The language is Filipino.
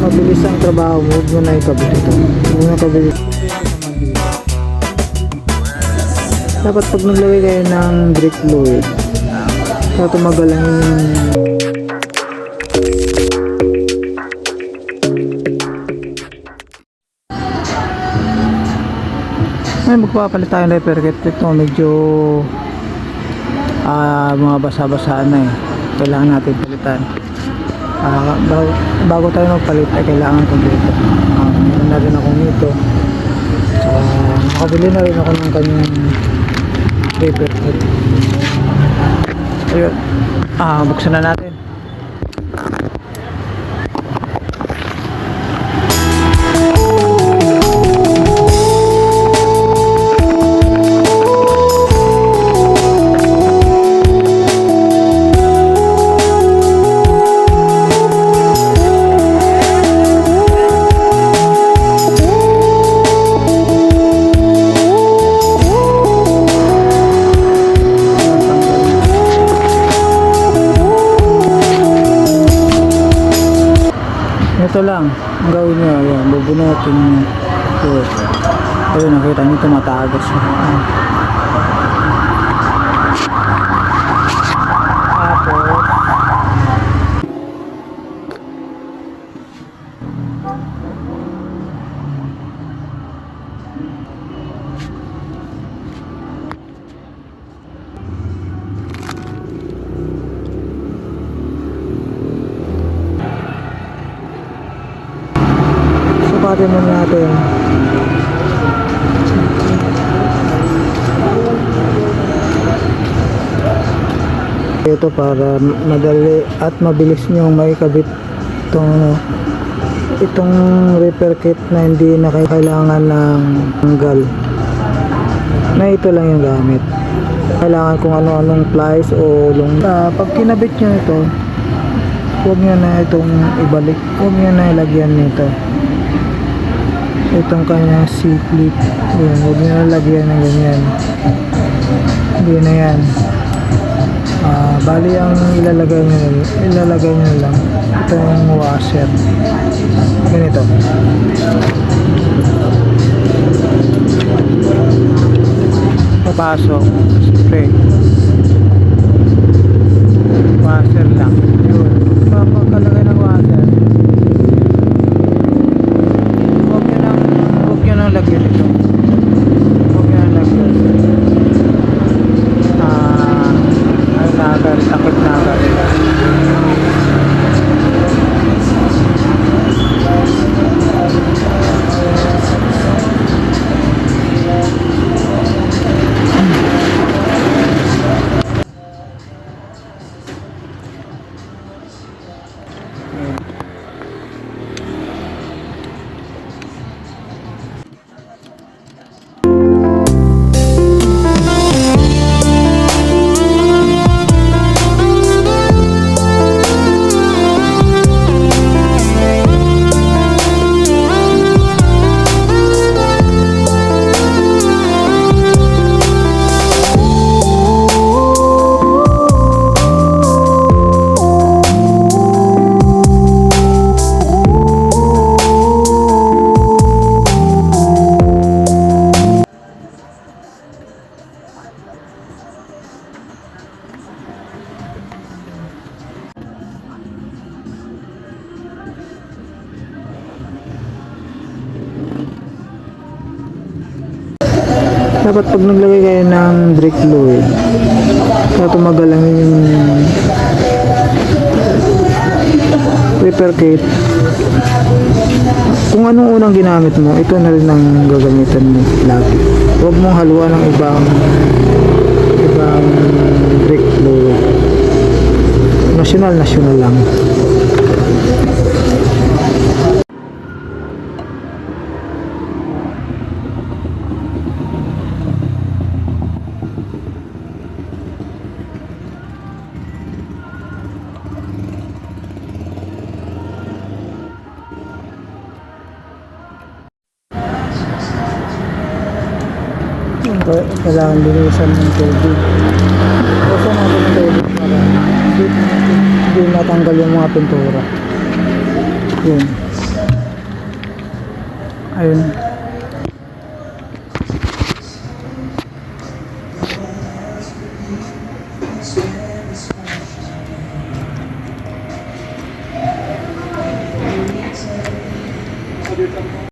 mabilis ang trabaho mo, huwag mo na ikabit ito. Huwag mo na ikabit ito. Dapat pag naglagay kayo ng brake fluid, para tumagal ang ngayon magpapalit tayo ng repair kit. Ito medyo mga basa-basaan na eh. Kailangan natin palitan. Bago tayo magpalit ay kailangan kompleto. Meron na rin akong ito. Nakabili na rin ako ng kanyang repair kit. Ayun. Buksan na natin. Ito lang ang gawin nyo. Ayan, bubunutin nyo. Ayun, nakita nyo tumatagas. Tapos sukatin mo natin. Ito para madali at mabilis nyo maikabit itong repair kit na hindi na kailangan ng tanggal, na ito lang yung gamit. Kailangan kung ano-anong plies o pag kinabit nyo ito, huwag nyo na itong ibalik, huwag nyo na ilagyan nito itong kanyang C-clip. Huwag nyo na lagyan ng ganyan, hindi na yan. Bali ang ilalagay nyo lang itong washer, ganito. Papasok spray, washer lang yun. Pagkalagay ng washer, huwag nyo nang lagyan ito, huwag nyo nang lagyan. Nagal, takot nagal. Dapat pag naglagay kayo ng brake fluid, para tumagal lang yung repair kit. Kung anong unang ginamit mo, ito na rin ang gagamitan mo lagi. Huwag mong haluan ng ibang brake fluid. National lang. Kailangan linisan ng tubig. Basta natin ng tubig para hindi matanggal yung mga pintura. Yun. Ayun.